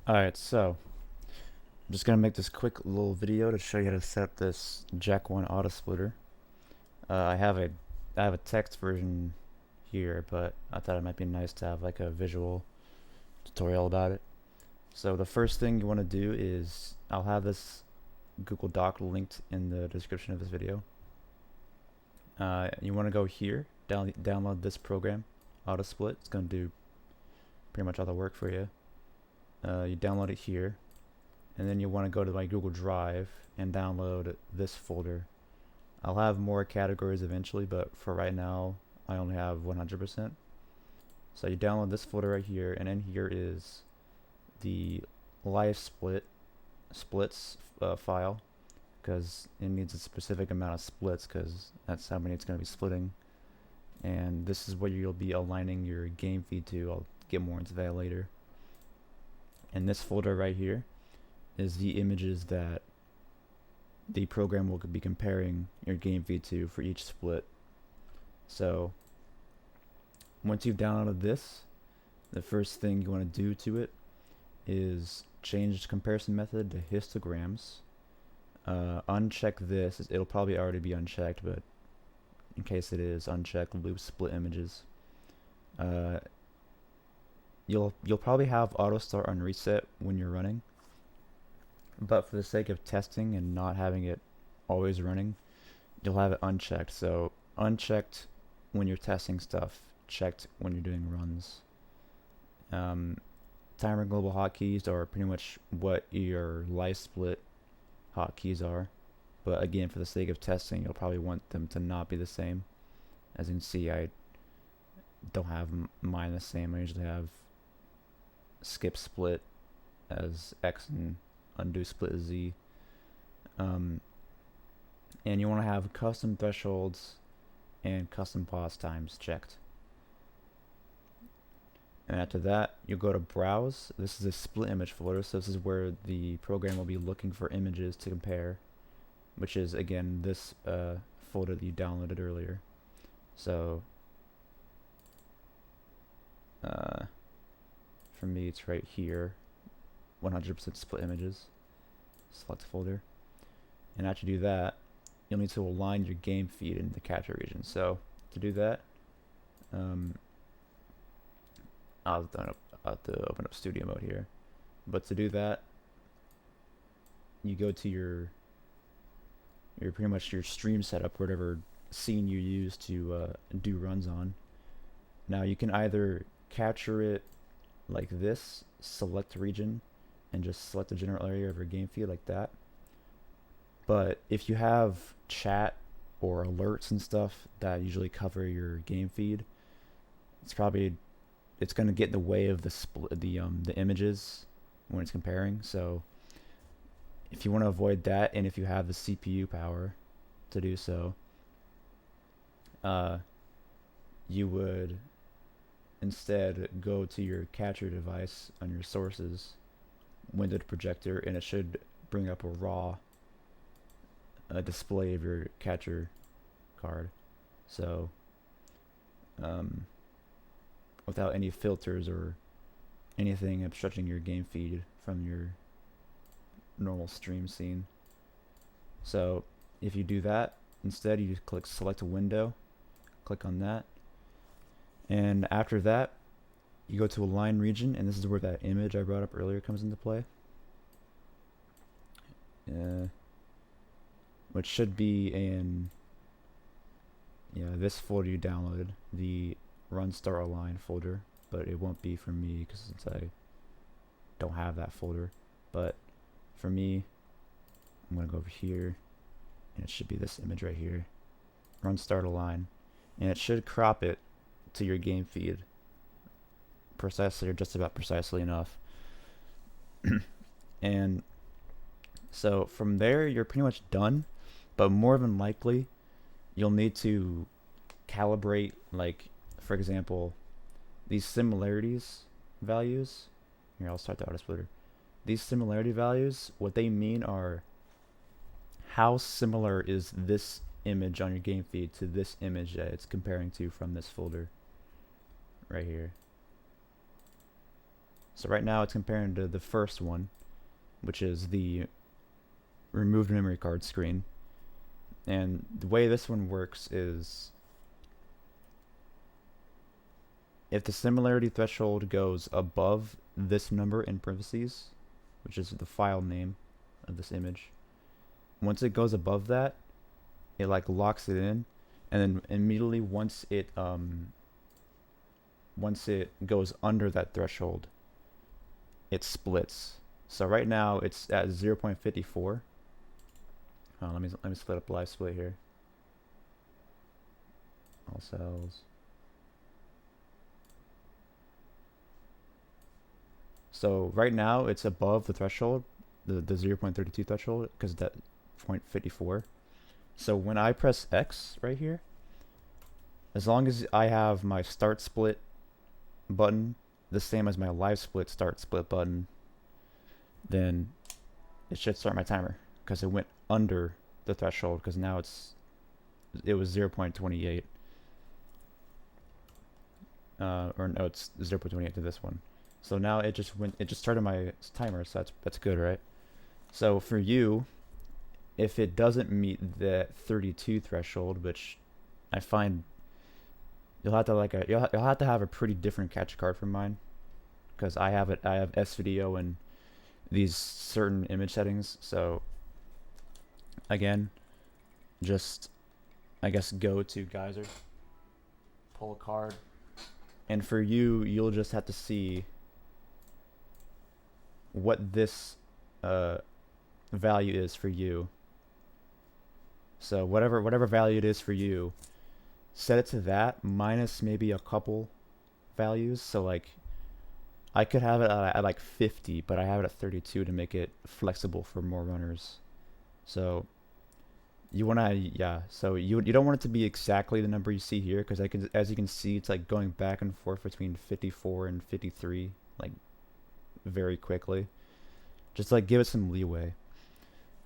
Alright, so I'm just gonna make this quick little video to show you how to set up this Jack 1 auto splitter. I have a text version here, but I thought it might be nice to have like a visual tutorial about it. So the first thing you want to do is I'll have this Google Doc linked in the description of this video. You want to go here, download this program, Autosplit. It's gonna do pretty much all the work for you. You download it here, and then you want to go to my Google Drive and download this folder. I'll have more categories eventually, but for right now I only have 100%. So you download this folder right here, and in here is the live splits file, because it needs a specific amount of splits because that's how many it's going to be splitting. And this is where you'll be aligning your game feed to. I'll get more into that later. And this folder right here is the images that the program will be comparing your game feed to for each split. So once you've downloaded this, the first thing you want to do to it is change the comparison method to histograms. Uncheck this. It'll probably already be unchecked, but in case it is, uncheck loop split images. You'll probably have auto start on reset when you're running, but for the sake of testing and not having it always running, you'll have it unchecked. So unchecked when you're testing stuff, checked when you're doing runs. Timer global hotkeys are pretty much what your live split hotkeys are, but again, for the sake of testing, you'll probably want them to not be the same. As you can see, I don't have mine the same. I usually have skip split as X and undo split as Z. And you want to have custom thresholds and custom pause times checked. And after that, you'll go to browse. This is a split image folder, so this is where the program will be looking for images to compare, which is again this folder that you downloaded earlier. So for me it's right here, 100% split images. Select folder, and after you do that, you'll need to align your game feed in the capture region. So to do that, I'll have to open up studio mode here, but to do that, you go to your pretty much your stream setup, whatever scene you use to do runs on. Now you can either capture it like this, select region, and just select the general area of your game feed like that. But if you have chat or alerts and stuff that usually cover your game feed, it's going to get in the way of the images when it's comparing. So if you want to avoid that, and if you have the CPU power to do so, you would instead go to your capture device on your sources windowed projector, and it should bring up a raw display of your capture card. So without any filters or anything obstructing your game feed from your normal stream scene. So if you do that, instead you just click select a window, click on that, and after that you go to align region, and this is where that image I brought up earlier comes into play, which should be in this folder you downloaded, the run start align folder, but it won't be for me because since I don't have that folder. But for me, I'm gonna go over here, and it should be this image right here, run start align, and it should crop it to your game feed precisely, or just about precisely enough. And so from there you're pretty much done, but more than likely you'll need to calibrate, like for example, these similarities values. Here, I'll start the Autosplitter. These similarity values, what they mean are how similar is this image on your game feed to this image that it's comparing to from this folder right here. So right now it's comparing to the first one, which is the removed memory card screen. And the way this one works is if the similarity threshold goes above this number in parentheses, which is the file name of this image, once it goes above that, it like locks it in, and then immediately once it goes under that threshold, it splits. So right now it's at 0.54. Let me split up live split here. All cells. So right now it's above the threshold, the 0.32 threshold, because that 0.54. So when I press X right here, as long as I have my start split button the same as my live split start split button, then it should start my timer, because it went under the threshold, because now it was 0.28. Or no, it's 0.28 to this one. So now it just started my timer, so that's good, right? So for you, if it doesn't meet the 32 threshold, which I find you'll have to have a pretty different capture card from mine, because I have S video and these certain image settings. So again, just I guess go to Geyser, pull a card, and for you, you'll just have to see what this value is for you. So whatever value it is for you, set it to that minus maybe a couple values. So like I could have it at like 50, but I have it at 32 to make it flexible for more runners. So you want to, so you don't want it to be exactly the number you see here, because as you can see, it's like going back and forth between 54 and 53 like very quickly. Just like give it some leeway.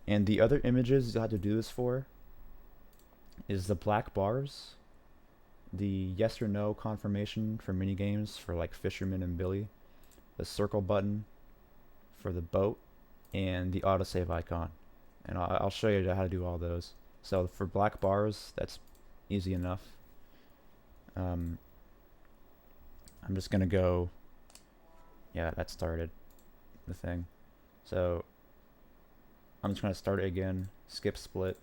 And the other images you'll have to do this for is the black bars, the yes or no confirmation for mini games for like Fisherman and Billy, the circle button for the boat, and the autosave icon. And I'll show you how to do all those. So for black bars, that's easy enough. I'm just gonna go, that started the thing. So I'm just gonna start it again, skip split.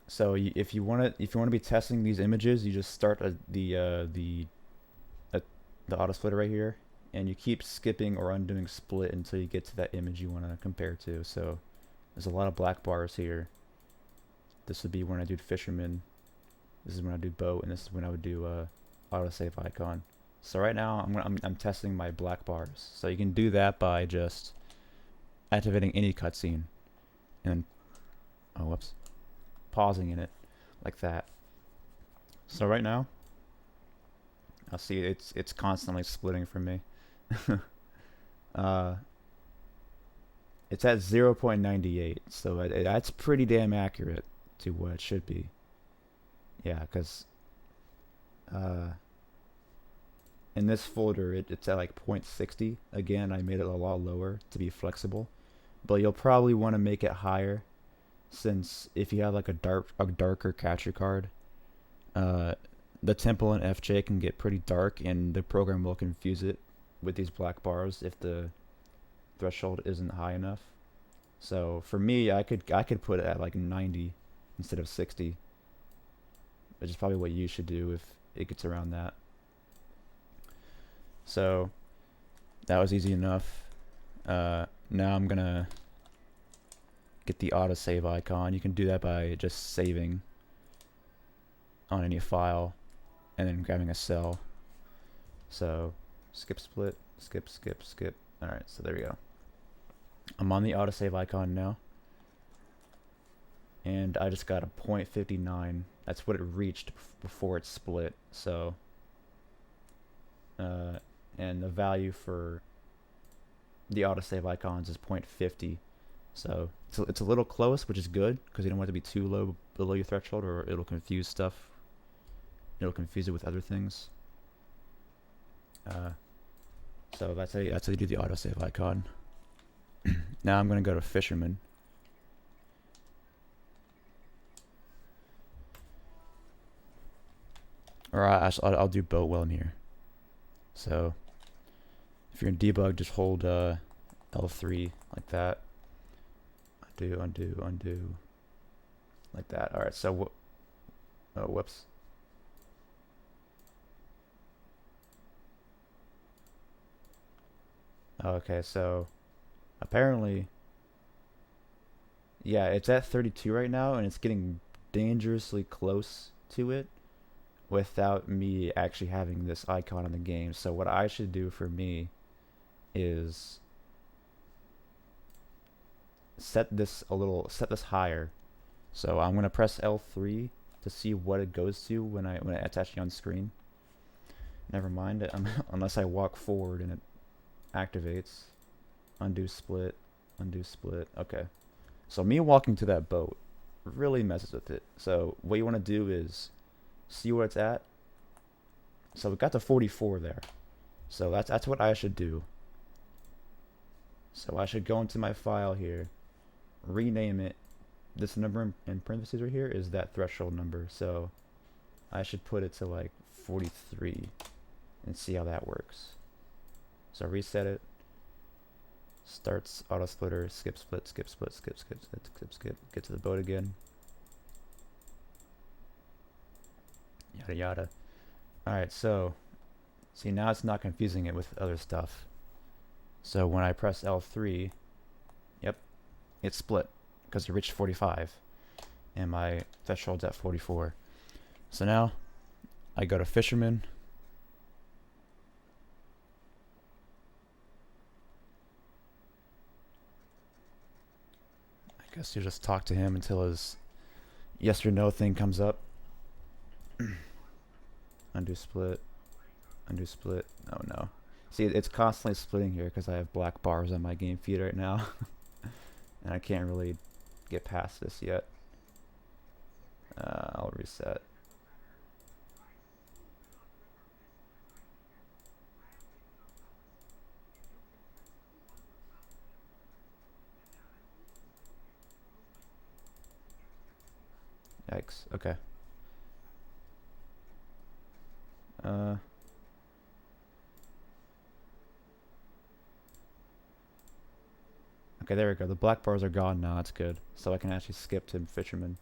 So if you want to be testing these images, you just start the auto splitter right here, and you keep skipping or undoing split until you get to that image you want to compare to. So there's a lot of black bars here. This would be when I do fisherman. This is when I do boat, and this is when I would do autosave icon. So right now I'm testing my black bars. So you can do that by just activating any cutscene and pausing in it like that. So right now I'll see it's constantly splitting for me. It's at 0.98, so that's pretty damn accurate to what it should be. Yeah, because in this folder it's at like 0.60. Again, I made it a lot lower to be flexible, but you'll probably want to make it higher, since if you have like a darker capture card, the temple and FJ can get pretty dark, and the program will confuse it with these black bars if the threshold isn't high enough. So for me, I could put it at like 90 instead of 60, which is probably what you should do if it gets around that. So that was easy enough. Now I'm gonna get the autosave icon. You can do that by just saving on any file and then grabbing a cell. So skip split, skip. Alright, so there we go. I'm on the autosave icon now, and I just got a 0.59. That's what it reached before it split. So and the value for the autosave icons is 0.50. So it's a little close, which is good, because you don't want it to be too low below your threshold, or it'll confuse stuff. It'll confuse it with other things. So that's how you do the autosave icon. Now I'm gonna go to Fisherman. Or I'll do boat well in here. So if you're in debug, just hold L3 like that. Undo, undo, undo. Like that. Alright, so oh, whoops. Okay, so apparently, yeah, it's at 32 right now, and it's getting dangerously close to it without me actually having this icon in the game. So what I should do for me is set this higher. So I'm gonna press L3 to see what it goes to when it's actually on screen. Never mind, unless I walk forward and it activates. Undo split, undo split. Okay. So me walking to that boat really messes with it. So what you want to do is see where it's at. So we got to 44 there. So that's what I should do. So I should go into my file here, rename it. This number in parentheses right here is that threshold number. So I should put it to like 43 and see how that works. So reset it. Starts Autosplitter, skip split, skip split, skip, skip, skip, skip, skip, get to the boat again. Yada yada. Alright, so see, now it's not confusing it with other stuff. So when I press L3, yep, it split because it reached 45 and my threshold's at 44. So now I go to Fisherman. I guess you just talk to him until his yes or no thing comes up. Undo split, undo split. Oh no. See, it's constantly splitting here because I have black bars on my game feed right now. And I can't really get past this yet. I'll reset. Yikes. Okay. Okay, there we go. The black bars are gone now. That's good. So I can actually skip to Fisherman.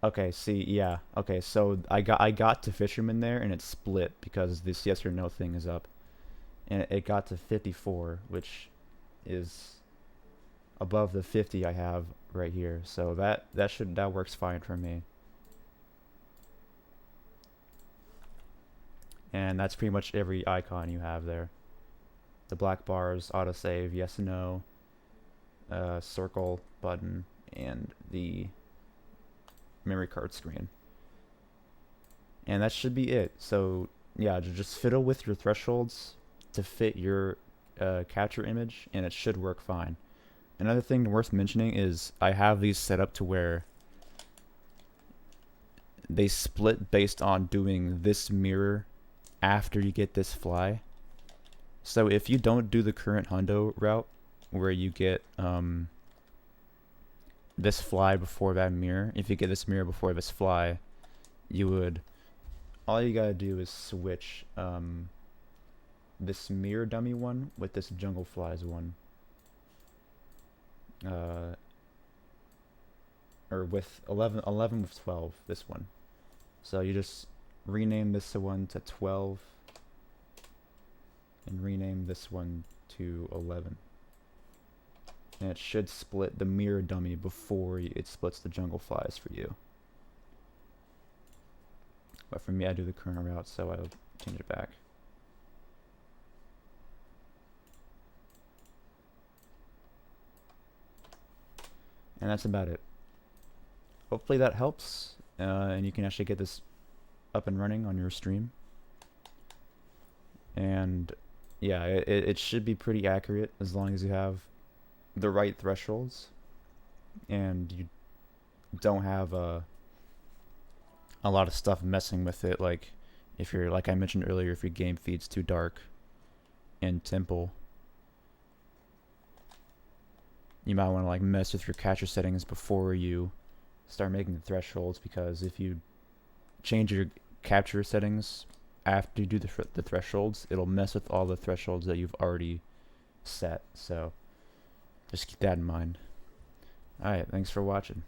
Okay, see, yeah. Okay, so I got to Fisherman there and it split because this yes or no thing is up. And it got to 54, which is above the 50 I have right here. So that works fine for me. And that's pretty much every icon you have there. The black bars, autosave, yes and no, circle button, and the memory card screen. And that should be it. So yeah, just fiddle with your thresholds to fit your capture image, and it should work fine. Another thing worth mentioning is I have these set up to where they split based on doing this mirror after you get this fly. So if you don't do the current hundo route where you get this fly before that mirror, if you get this mirror before this fly, all you gotta do is switch this mirror dummy one with this jungle flies one. Or with 11 with 12, this one. So you just rename this one to 12 and rename this one to 11. And it should split the mirror dummy before it splits the jungle flies for you. But for me, I do the current route, so I'll change it back. And that's about it. Hopefully that helps, and you can actually get this up and running on your stream. And yeah, it should be pretty accurate as long as you have the right thresholds and you don't have a lot of stuff messing with it. Like if you're, like I mentioned earlier, if your game feeds too dark and temple, you might want to like mess with your capture settings before you start making the thresholds, because if you change your capture settings after you do the thresholds, it'll mess with all the thresholds that you've already set. So just keep that in mind. Alright, thanks for watching.